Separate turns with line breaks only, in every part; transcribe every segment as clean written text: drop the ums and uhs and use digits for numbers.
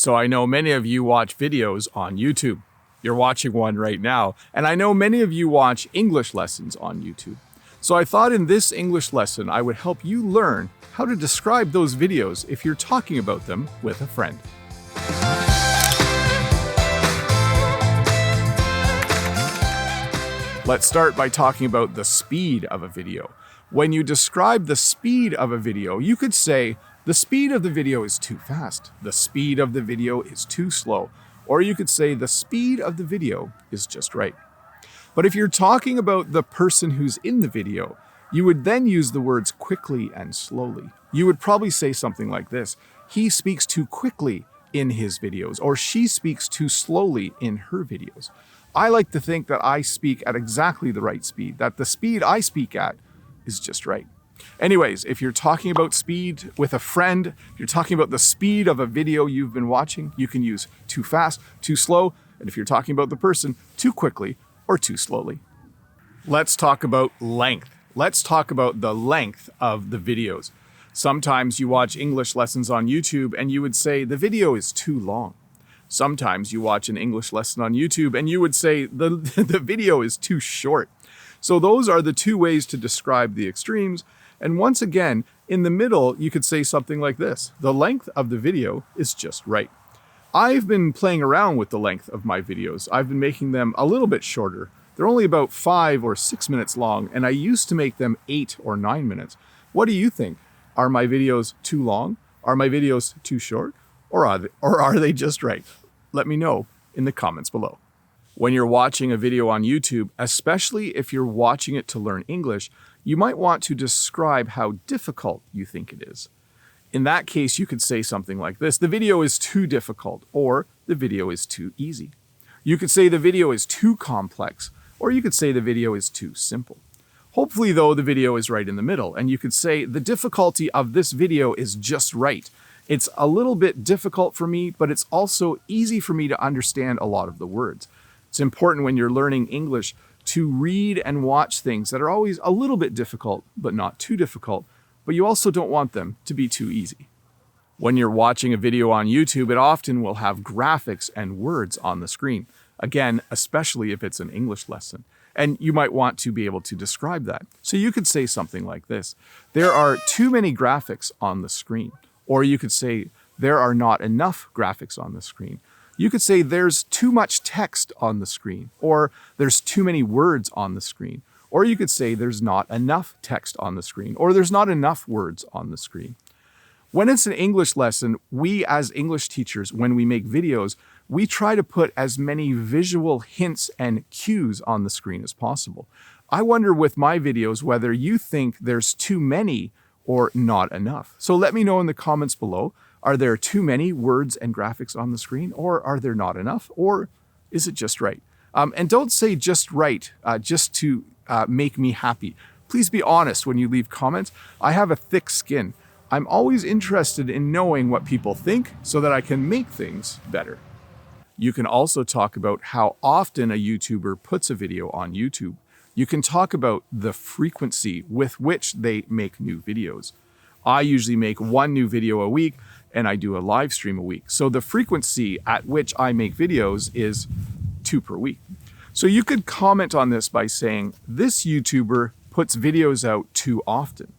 So I know many of you watch videos on YouTube. You're watching one right now, and I know many of you watch English lessons on YouTube. So I thought in this English lesson, I would help you learn how to describe those videos if you're talking about them with a friend. Let's start by talking about the speed of a video. When you describe the speed of a video, you could say, the speed of the video is too fast. The speed of the video is too slow. Or you could say the speed of the video is just right. But if you're talking about the person who's in the video, you would then use the words quickly and slowly. You would probably say something like this: he speaks too quickly in his videos, or she speaks too slowly in her videos. I like to think that I speak at exactly the right speed, that the speed I speak at is just right. Anyways, if you're talking about speed with a friend, if you're talking about the speed of a video you've been watching, you can use too fast, too slow, and if you're talking about the person, too quickly or too slowly. Let's talk about length. Let's talk about the length of the videos. Sometimes you watch English lessons on YouTube and you would say the video is too long. Sometimes you watch an English lesson on YouTube and you would say the video is too short. So those are the two ways to describe the extremes. And once again, in the middle, you could say something like this: the length of the video is just right. I've been playing around with the length of my videos. I've been making them a little bit shorter. They're only about 5 or 6 minutes long, and I used to make them 8 or 9 minutes. What do you think? Are my videos too long? Are my videos too short? Or are they just right? Let me know in the comments below. When you're watching a video on YouTube, especially if you're watching it to learn English, you might want to describe how difficult you think it is. In that case, you could say something like this: the video is too difficult, or the video is too easy. You could say the video is too complex, or you could say the video is too simple. Hopefully, though, the video is right in the middle, and you could say the difficulty of this video is just right. It's a little bit difficult for me, but it's also easy for me to understand a lot of the words. It's important when you're learning English to read and watch things that are always a little bit difficult, but not too difficult, but you also don't want them to be too easy. When you're watching a video on YouTube, it often will have graphics and words on the screen. Again, especially if it's an English lesson. And you might want to be able to describe that. So you could say something like this: there are too many graphics on the screen. Or you could say, there are not enough graphics on the screen. You could say there's too much text on the screen, or there's too many words on the screen. Or you could say there's not enough text on the screen, or there's not enough words on the screen. When it's an English lesson, we as English teachers, when we make videos, we try to put as many visual hints and cues on the screen as possible. I wonder with my videos whether you think there's too many or not enough. So let me know in the comments below. Are there too many words and graphics on the screen, or are there not enough, or is it just right? And don't say just right, just to make me happy. Please be honest when you leave comments. I have a thick skin. I'm always interested in knowing what people think so that I can make things better. You can also talk about how often a YouTuber puts a video on YouTube. You can talk about the frequency with which they make new videos. I usually make 1 new video a week, and I do a live stream a week. So the frequency at which I make videos is 2 per week. So you could comment on this by saying, this YouTuber puts videos out too often.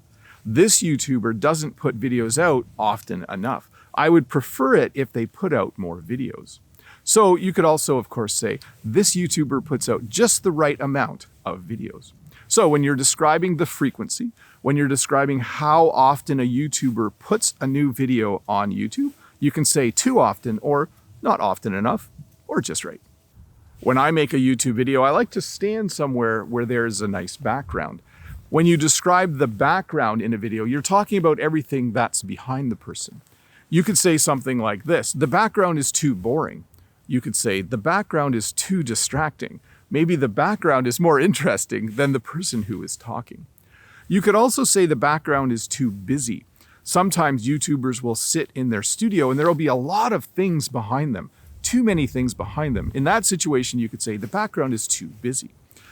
This YouTuber doesn't put videos out often enough. I would prefer it if they put out more videos. So you could also, of course, say, this YouTuber puts out just the right amount of videos. So when you're describing the frequency, when you're describing how often a YouTuber puts a new video on YouTube, you can say too often, or not often enough, or just right. When I make a YouTube video, I like to stand somewhere where there's a nice background. When you describe the background in a video, you're talking about everything that's behind the person. You could say something like this: the background is too boring. You could say the background is too distracting. Maybe the background is more interesting than the person who is talking. You could also say the background is too busy. Sometimes YouTubers will sit in their studio and there will be a lot of things behind them, too many things behind them. In that situation, you could say the background is too busy.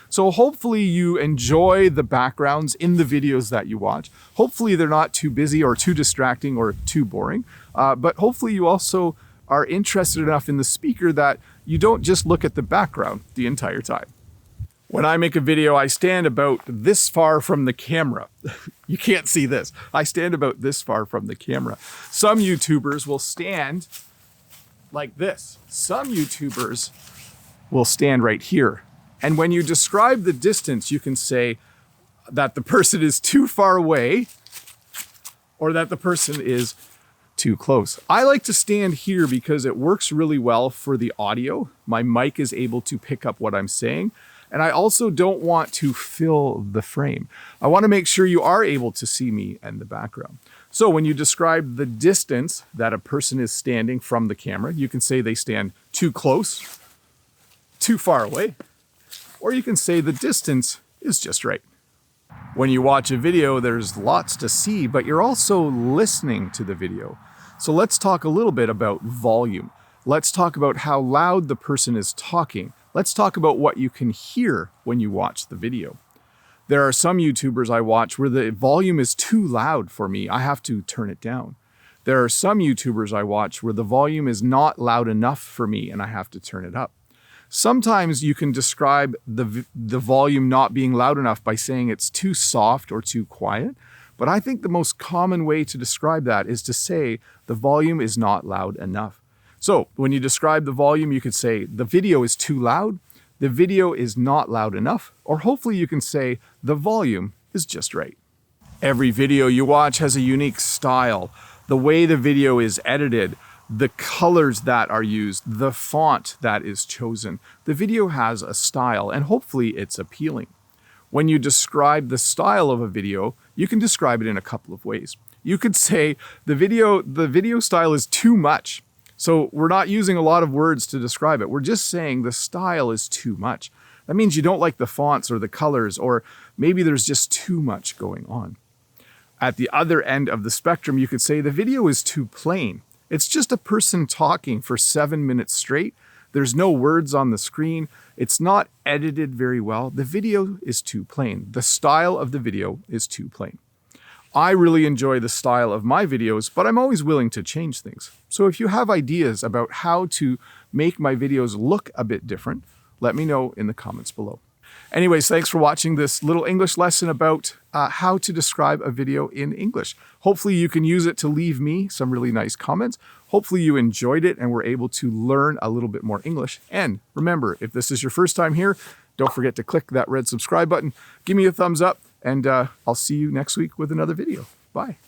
So hopefully you enjoy the backgrounds in the videos that you watch. Hopefully they're not too busy or too distracting or too boring, but hopefully you also are interested enough in the speaker that you don't just look at the background the entire time. When I make a video, I stand about this far from the camera. You can't see this. I stand about this far from the camera. Some YouTubers will stand like this. Some YouTubers will stand right here. And when you describe the distance, you can say that the person is too far away or that the person is too close. I like to stand here because it works really well for the audio. My mic is able to pick up what I'm saying. And I also don't want to fill the frame. I want to make sure you are able to see me and the background. So when you describe the distance that a person is standing from the camera, you can say they stand too close, too far away, or you can say the distance is just right. When you watch a video, there's lots to see, but you're also listening to the video. So let's talk a little bit about volume. Let's talk about how loud the person is talking. Let's talk about what you can hear when you watch the video. There are some YouTubers I watch where the volume is too loud for me. I have to turn it down. There are some YouTubers I watch where the volume is not loud enough for me and I have to turn it up. Sometimes you can describe the volume not being loud enough by saying it's too soft or too quiet. But I think the most common way to describe that is to say the volume is not loud enough. So when you describe the volume, you could say the video is too loud, the video is not loud enough, or hopefully you can say the volume is just right. Every video you watch has a unique style. The way the video is edited, the colors that are used, the font that is chosen. The video has a style and hopefully it's appealing. When you describe the style of a video, you can describe it in a couple of ways. You could say the video style is too much. So we're not using a lot of words to describe it. We're just saying the style is too much. That means you don't like the fonts or the colors, or maybe there's just too much going on. At the other end of the spectrum, you could say the video is too plain. It's just a person talking for 7 minutes straight. There's no words on the screen. It's not edited very well. The video is too plain. The style of the video is too plain. I really enjoy the style of my videos, but I'm always willing to change things. So if you have ideas about how to make my videos look a bit different, let me know in the comments below. Anyways, thanks for watching this little English lesson about how to describe a video in English. Hopefully you can use it to leave me some really nice comments. Hopefully you enjoyed it and were able to learn a little bit more English. And remember, if this is your first time here, don't forget to click that red subscribe button. Give me a thumbs up. And I'll see you next week with another video. Bye.